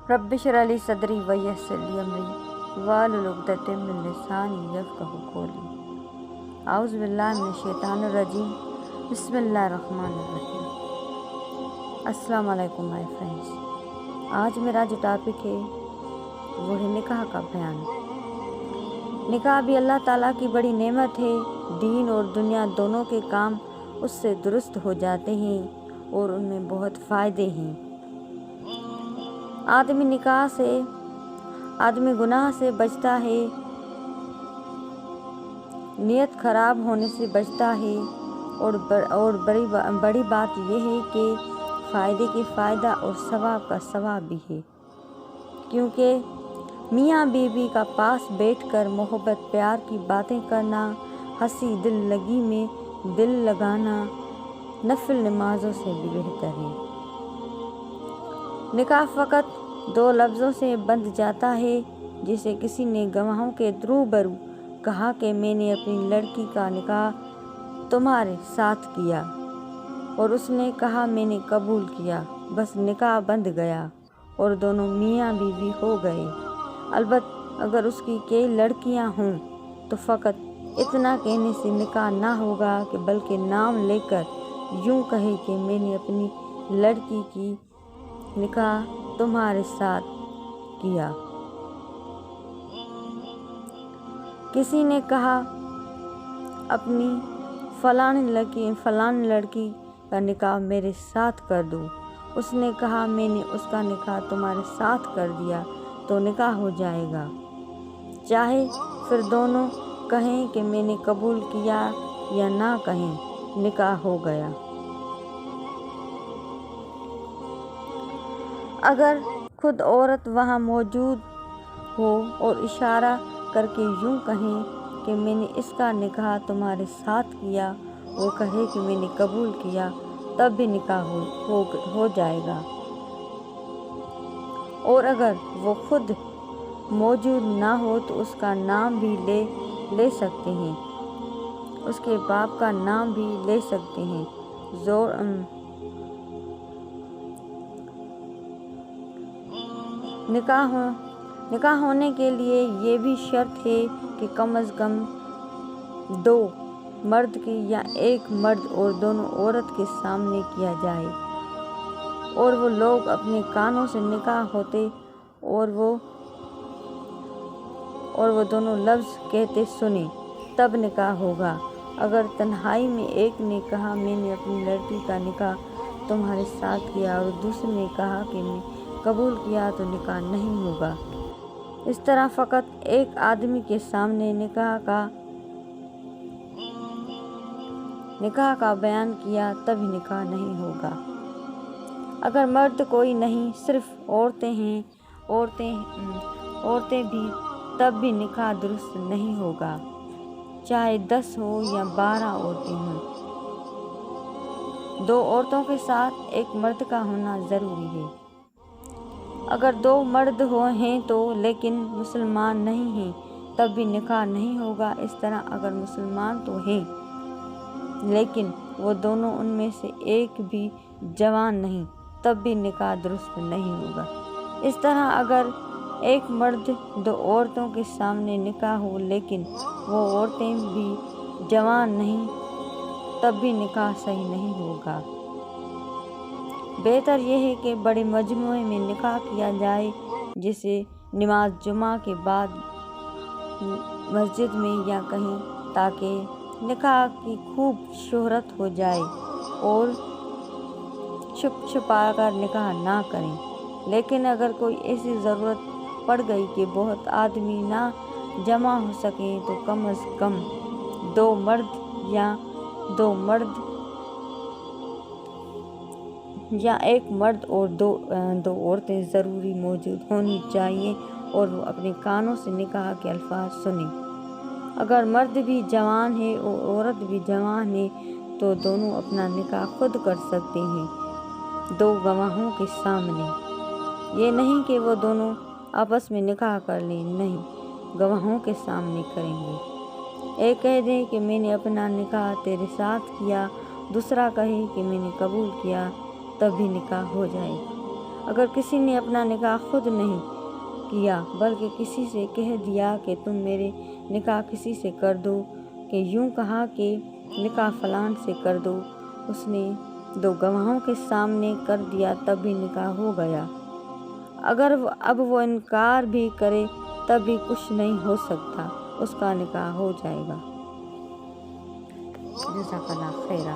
Rabbi इश्रह ली सदरी वयस्सिर ली अमरी वाहलुल उक़दतम मिन लिसानी यफ़क़हू क़ौली। औज़ु बिल्लाहि मिनश शैतानिर रजीम। बिस्मिल्लाहिर रहमानिर रहीम। अस्सलामु अलैकुम माय फ्रेंड्स। आज मेरा जो टॉपिक है वो है निकाह का बयान। निकाह भी अल्लाह ताला की बड़ी नेमत है। दीन और दुनिया दोनों के काम उससे दुरुस्त हो जाते हैं और उनमें बहुत फ़ायदे हैं। आदमी गुनाह से बचता है, नियत खराब होने से बचता है और बड़ी बात यह है कि फ़ायदे के फ़ायदा और सवाब का सवाब भी है, क्योंकि मियाँ बीवी का पास बैठकर मोहब्बत प्यार की बातें करना, हंसी दिल लगी में दिल लगाना नफिल नमाजों से भी बेहतर है। निकाह फ़कत 2 लफ्ज़ों से बंध जाता है। जिसे किसी ने गवाहों के रूबरू कहा कि मैंने अपनी लड़की का निकाह तुम्हारे साथ किया, और उसने कहा मैंने कबूल किया। बस निकाह बंध गया और दोनों मियाँ बीवी हो गए। अलबत्ता अगर उसकी कई लड़कियाँ हों तो फ़कत इतना कहने से निकाह ना होगा कि बल्कि नाम लेकर यूँ कहे कि मैंने अपनी लड़की की निकाह तुम्हारे साथ किया। किसी ने कहा अपनी फलानी लड़की का निकाह मेरे साथ कर दो। उसने कहा मैंने उसका निकाह तुम्हारे साथ कर दिया तो निकाह हो जाएगा। चाहे फिर दोनों कहें कि मैंने कबूल किया या ना कहें, निकाह हो गया। अगर खुद औरत वहाँ मौजूद हो और इशारा करके यूँ कहें कि मैंने इसका निकाह तुम्हारे साथ किया, वो कहे कि मैंने कबूल किया, तब भी निकाह हो जाएगा। और अगर वो खुद मौजूद ना हो तो उसका नाम भी ले सकते हैं, उसके बाप का नाम भी ले सकते हैं। निकाह होने के लिए ये भी शर्त है कि कम से कम 2 मर्द की या 1 मर्द और दोनों औरत के सामने किया जाए और वो लोग अपने कानों से निकाह होते और वो दोनों लफ्ज़ कहते सुने, तब निकाह होगा। अगर तन्हाई में एक ने कहा मैंने अपनी लड़की का निकाह तुम्हारे साथ किया और दूसरे ने कहा कि मैं कबूल किया, तो निकाह नहीं होगा। इस तरह फ़कत एक आदमी के सामने निकाह का बयान किया तभी निकाह नहीं होगा। अगर मर्द कोई नहीं, सिर्फ औरतें भी, तब भी निकाह दुरुस्त नहीं होगा, चाहे 10 हो या 12 औरतें हों। 2 औरतों के साथ 1 मर्द का होना ज़रूरी है। अगर 2 मर्द हैं तो लेकिन मुसलमान नहीं हैं, तब भी निकाह नहीं होगा। इस तरह अगर मुसलमान तो हैं लेकिन वो दोनों उनमें से एक भी जवान नहीं, तब भी निकाह दुरुस्त नहीं होगा। इस तरह अगर 1 मर्द 2 औरतों के सामने निकाह हो लेकिन वो औरतें भी जवान नहीं, तब भी निकाह सही नहीं होगा। बेहतर यह है कि बड़े मजमुए में निकाह किया जाए, जिसे नमाज जुमा के बाद मस्जिद में या कहीं, ताकि निकाह की खूब शोहरत हो जाए और छुपा कर निकाह ना करें। लेकिन अगर कोई ऐसी ज़रूरत पड़ गई कि बहुत आदमी ना जमा हो सकें तो कम से कम 2 मर्द या 1 मर्द और 2 औरतें ज़रूरी मौजूद होनी चाहिए और वो अपने कानों से निकाह के अल्फाज सुने। अगर मर्द भी जवान है और औरत भी जवान है तो दोनों अपना निकाह खुद कर सकते हैं 2 गवाहों के सामने। ये नहीं कि वो दोनों आपस में निकाह कर लें, नहीं, गवाहों के सामने करेंगे। एक कह दे कि मैंने अपना निकाह तेरे साथ किया, दूसरा कहे कि मैंने कबूल किया, तब भी निकाह हो जाए। اگر کسی نے اپنا نکاح خود نہیں کیا بلکہ کسی سے کہہ دیا کہ تم میرے نکاح کسی سے کر دو، کہ یوں کہا کہ نکاح فلان سے کر دو، اس نے 2 گواہوں کے سامنے کر دیا تب بھی نکاح ہو گیا۔ اگر اب وہ انکار بھی کرے تب بھی کچھ نہیں ہو سکتا، اس کا نکاح ہو جائے گا۔ جزاک اللہ خیرہ۔